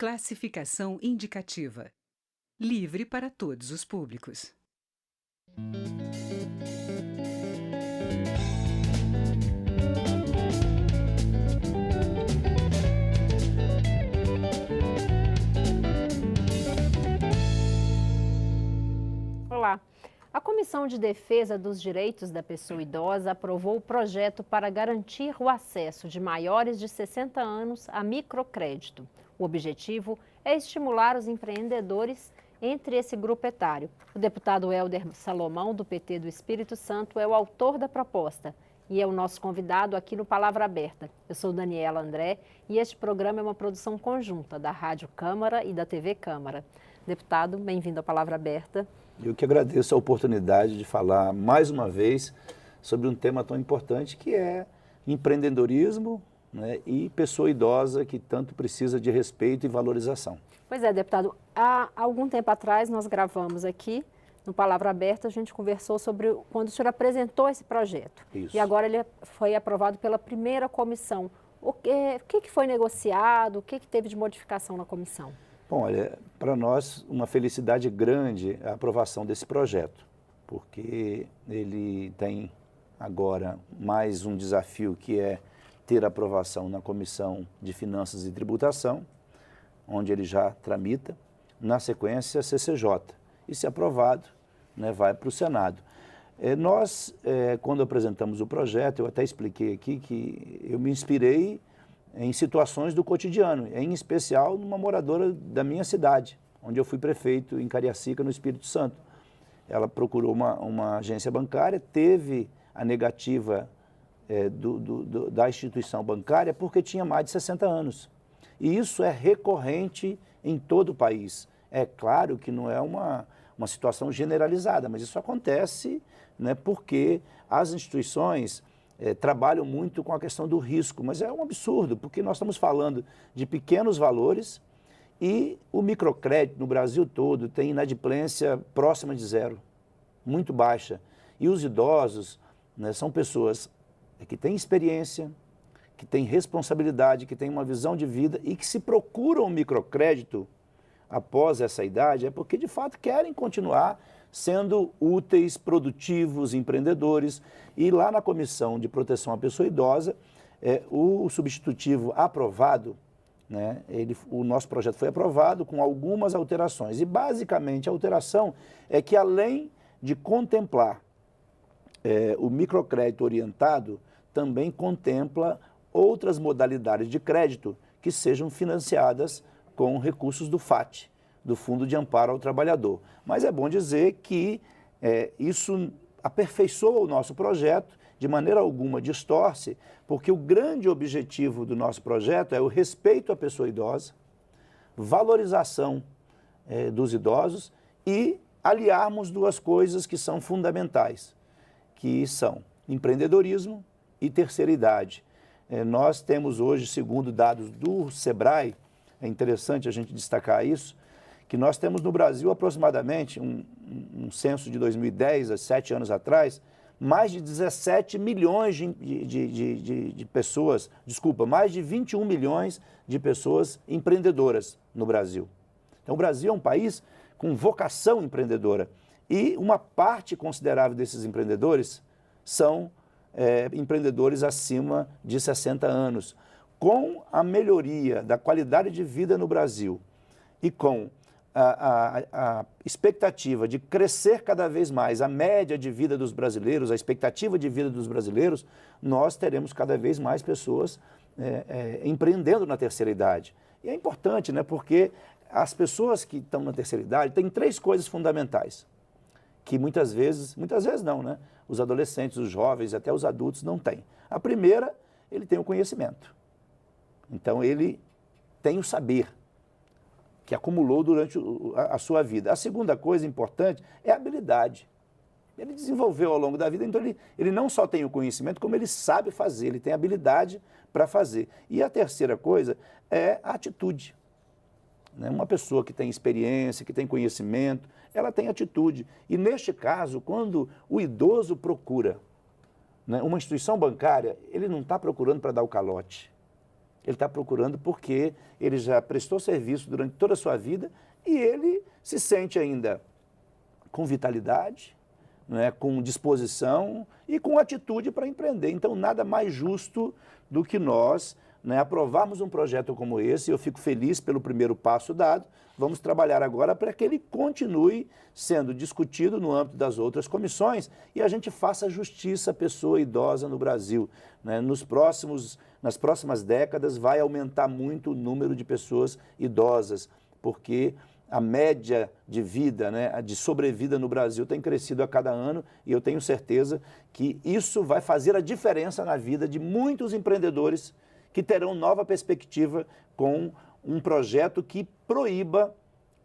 Classificação indicativa. Livre para todos os públicos. Olá. A Comissão de Defesa dos Direitos da Pessoa Idosa aprovou o projeto para garantir o acesso de maiores de 60 anos a microcrédito. O objetivo é estimular os empreendedores entre esse grupo etário. O deputado Hélder Salomão, do PT do Espírito Santo, é o autor da proposta e é o nosso convidado aqui no Palavra Aberta. Eu sou Daniela André e este programa é uma produção conjunta da Rádio Câmara e da TV Câmara. Deputado, bem-vindo à Palavra Aberta. Eu que agradeço a oportunidade de falar mais uma vez sobre um tema tão importante que é empreendedorismo, né, e pessoa idosa que tanto precisa de respeito e valorização. Pois é, deputado, há algum tempo atrás nós gravamos aqui no Palavra Aberta, a gente conversou sobre quando o senhor apresentou esse projeto. Isso. E agora ele foi aprovado pela primeira comissão. O que foi negociado, o que teve de modificação na comissão? Bom, olha, para nós uma felicidade grande a aprovação desse projeto, porque ele tem agora mais um desafio que é ter aprovação na Comissão de Finanças e Tributação, onde ele já tramita, na sequência CCJ, e se aprovado, né, vai para o Senado. Quando apresentamos o projeto, eu até expliquei aqui que eu me inspirei em situações do cotidiano, em especial numa moradora da minha cidade, onde eu fui prefeito em Cariacica, no Espírito Santo. Ela procurou uma agência bancária, teve a negativa da instituição bancária porque tinha mais de 60 anos. E isso é recorrente em todo o país. É claro que não é uma situação generalizada, mas isso acontece, né, porque as instituições trabalham muito com a questão do risco, mas é um absurdo, porque nós estamos falando de pequenos valores e o microcrédito no Brasil todo tem inadimplência próxima de zero, muito baixa. E os idosos, né, são pessoas que têm experiência, que têm responsabilidade, que têm uma visão de vida e que se procuram o microcrédito após essa idade é porque de fato querem continuar sendo úteis, produtivos, empreendedores. E lá na Comissão de Proteção à Pessoa Idosa, o substitutivo aprovado, né, o nosso projeto foi aprovado com algumas alterações. E basicamente a alteração é que além de contemplar o microcrédito orientado, também contempla outras modalidades de crédito que sejam financiadas com recursos do FAT, do Fundo de Amparo ao Trabalhador. Mas é bom dizer que isso aperfeiçoa o nosso projeto, de maneira alguma distorce, porque o grande objetivo do nosso projeto é o respeito à pessoa idosa, valorização dos idosos e aliarmos duas coisas que são fundamentais, que são empreendedorismo e terceira idade. Nós temos hoje, segundo dados do SEBRAE, é interessante a gente destacar isso, que nós temos no Brasil aproximadamente, um censo de 2010, há 7 anos atrás, mais de 17 milhões de pessoas, mais de 21 milhões de pessoas empreendedoras no Brasil. Então o Brasil é um país com vocação empreendedora e uma parte considerável desses empreendedores são empreendedores acima de 60 anos. Com a melhoria da qualidade de vida no Brasil e com a expectativa de crescer cada vez mais a média de vida dos brasileiros, a expectativa de vida dos brasileiros, nós teremos cada vez mais pessoas empreendendo na terceira idade. E é importante, né, porque as pessoas que estão na terceira idade têm 3 coisas fundamentais, que muitas vezes não, né, os adolescentes, os jovens, até os adultos não têm. A primeira, ele tem o conhecimento. Então, ele tem o saber que acumulou durante a sua vida. A segunda coisa importante é a habilidade. Ele desenvolveu ao longo da vida, então ele não só tem o conhecimento, como ele sabe fazer, ele tem habilidade para fazer. E a terceira coisa é a atitude. Né? Uma pessoa que tem experiência, que tem conhecimento, ela tem atitude. E neste caso, quando o idoso procura, né, uma instituição bancária, ele não está procurando para dar o calote. Ele está procurando porque ele já prestou serviço durante toda a sua vida e ele se sente ainda com vitalidade, né, com disposição e com atitude para empreender. Então, nada mais justo do que nós, né, aprovarmos um projeto como esse. Eu fico feliz pelo primeiro passo dado. Vamos trabalhar agora para que ele continue sendo discutido no âmbito das outras comissões e a gente faça justiça à pessoa idosa no Brasil, né? Nas próximas décadas vai aumentar muito o número de pessoas idosas, porque a média de vida, né, de sobrevida no Brasil tem crescido a cada ano e eu tenho certeza que isso vai fazer a diferença na vida de muitos empreendedores que terão nova perspectiva com um projeto que proíba,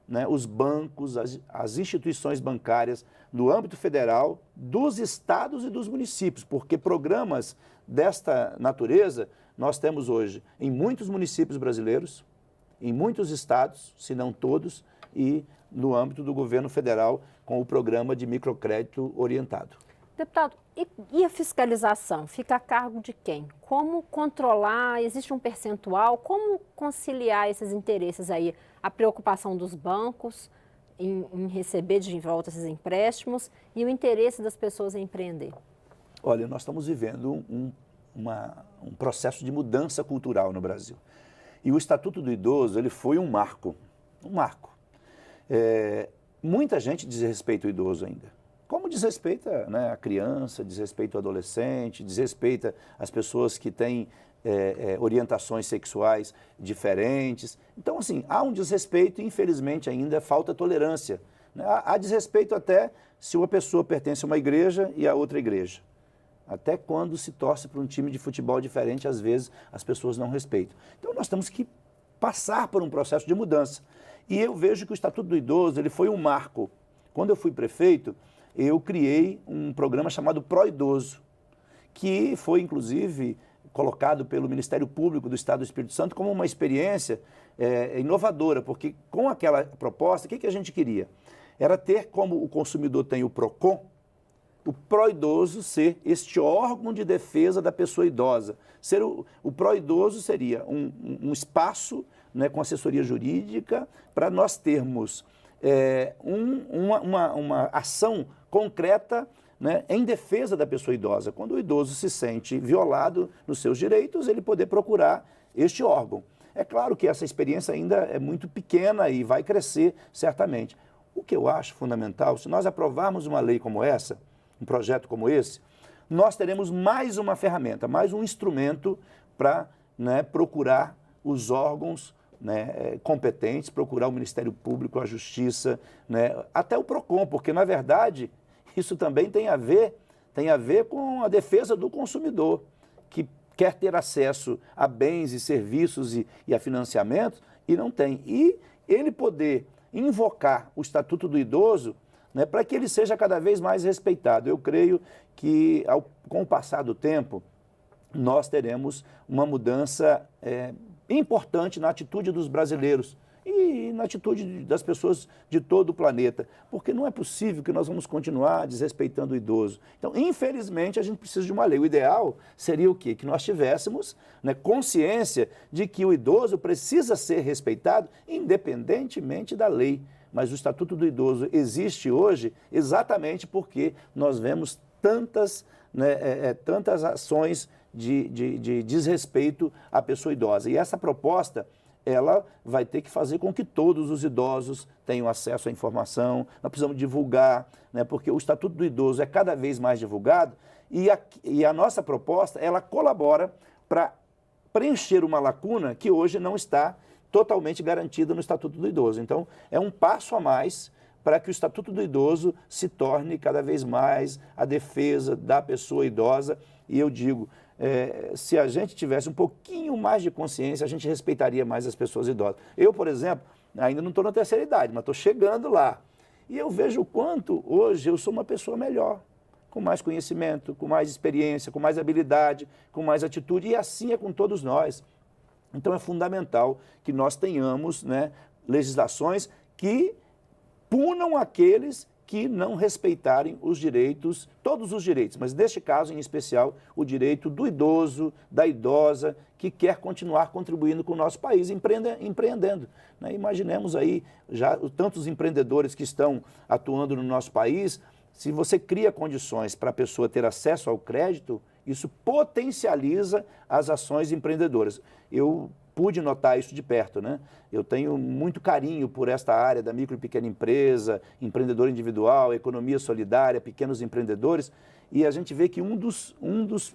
né, os bancos, as instituições bancárias no âmbito federal, dos estados e dos municípios, porque programas desta natureza nós temos hoje em muitos municípios brasileiros, em muitos estados, se não todos, e no âmbito do governo federal com o programa de microcrédito orientado. Deputado, e a fiscalização? Fica a cargo de quem? Como controlar? Existe um percentual? Como conciliar esses interesses aí? A preocupação dos bancos em receber de volta esses empréstimos e o interesse das pessoas em empreender? Olha, nós estamos vivendo um processo de mudança cultural no Brasil. E o Estatuto do Idoso, ele foi um marco. Muita gente desrespeita o idoso ainda. Como desrespeita, né, a criança, desrespeita o adolescente, desrespeita as pessoas que têm orientações sexuais diferentes. Então, assim, há um desrespeito e, infelizmente, ainda falta tolerância. Né? Há desrespeito até se uma pessoa pertence a uma igreja e a outra igreja. Até quando se torce para um time de futebol diferente, às vezes as pessoas não respeitam. Então, nós temos que passar por um processo de mudança. E eu vejo que o Estatuto do Idoso ele foi um marco. Quando eu fui prefeito, eu criei um programa chamado Pró-Idoso, que foi, inclusive, colocado pelo Ministério Público do Estado do Espírito Santo como uma experiência inovadora, porque com aquela proposta, o que a gente queria? Era ter, como o consumidor tem o PROCON, o pró-idoso ser este órgão de defesa da pessoa idosa. O pró-idoso seria um espaço, né, com assessoria jurídica para nós termos uma ação concreta, né, em defesa da pessoa idosa. Quando o idoso se sente violado nos seus direitos, ele poder procurar este órgão. É claro que essa experiência ainda é muito pequena e vai crescer certamente. O que eu acho fundamental, se nós aprovarmos uma lei como essa, um projeto como esse, nós teremos mais uma ferramenta, mais um instrumento para, né, procurar os órgãos, né, competentes, procurar o Ministério Público, a Justiça, né, até o PROCON, porque, na verdade, isso também tem a ver com a defesa do consumidor, que quer ter acesso a bens e serviços e a financiamentos e não tem. E ele poder invocar o Estatuto do Idoso, né, para que ele seja cada vez mais respeitado. Eu creio que, com o passar do tempo, nós teremos uma mudança importante na atitude dos brasileiros e na atitude das pessoas de todo o planeta, porque não é possível que nós vamos continuar desrespeitando o idoso. Então, infelizmente, a gente precisa de uma lei. O ideal seria o quê? Que nós tivéssemos, né, consciência de que o idoso precisa ser respeitado independentemente da lei. Mas o Estatuto do Idoso existe hoje exatamente porque nós vemos tantas ações de desrespeito à pessoa idosa. E essa proposta, ela vai ter que fazer com que todos os idosos tenham acesso à informação. Nós precisamos divulgar, né, porque o Estatuto do Idoso é cada vez mais divulgado e a nossa proposta, ela colabora para preencher uma lacuna que hoje não está totalmente garantida no Estatuto do Idoso. Então, é um passo a mais para que o Estatuto do Idoso se torne cada vez mais a defesa da pessoa idosa. E eu digo, se a gente tivesse um pouquinho mais de consciência, a gente respeitaria mais as pessoas idosas. Eu, por exemplo, ainda não estou na terceira idade, mas estou chegando lá. E eu vejo o quanto hoje eu sou uma pessoa melhor, com mais conhecimento, com mais experiência, com mais habilidade, com mais atitude, e assim é com todos nós. Então, é fundamental que nós tenhamos, né, legislações que punam aqueles que não respeitarem os direitos, todos os direitos, mas neste caso em especial o direito do idoso, da idosa, que quer continuar contribuindo com o nosso país, empreendendo. Né? Imaginemos aí já tantos empreendedores que estão atuando no nosso país. Se você cria condições para a pessoa ter acesso ao crédito, isso potencializa as ações empreendedoras. Eu pude notar isso de perto, né? Eu tenho muito carinho por esta área da micro e pequena empresa, empreendedor individual, economia solidária, pequenos empreendedores, e a gente vê que um dos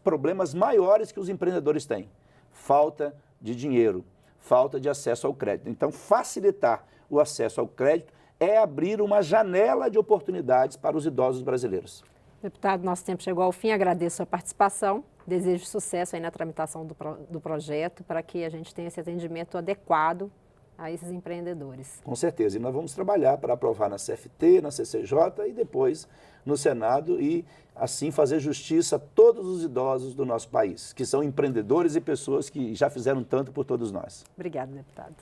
problemas maiores que os empreendedores têm, falta de dinheiro, falta de acesso ao crédito. Então, facilitar o acesso ao crédito é abrir uma janela de oportunidades para os idosos brasileiros. Deputado, nosso tempo chegou ao fim, agradeço a participação, desejo sucesso aí na tramitação do projeto para que a gente tenha esse atendimento adequado a esses empreendedores. Com certeza, e nós vamos trabalhar para aprovar na CFT, na CCJ e depois no Senado e assim fazer justiça a todos os idosos do nosso país, que são empreendedores e pessoas que já fizeram tanto por todos nós. Obrigada, deputado.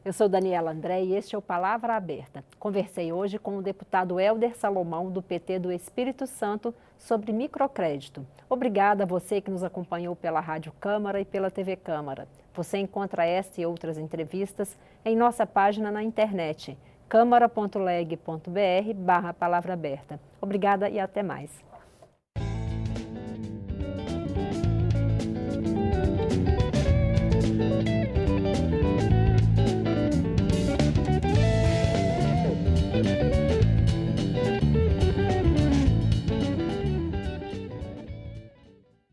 Eu sou Daniela André e este é o Palavra Aberta. Conversei hoje com o deputado Hélder Salomão, do PT do Espírito Santo, sobre microcrédito. Obrigada a você que nos acompanhou pela Rádio Câmara e pela TV Câmara. Você encontra esta e outras entrevistas em nossa página na internet, câmara.leg.br/palavra aberta. Obrigada e até mais.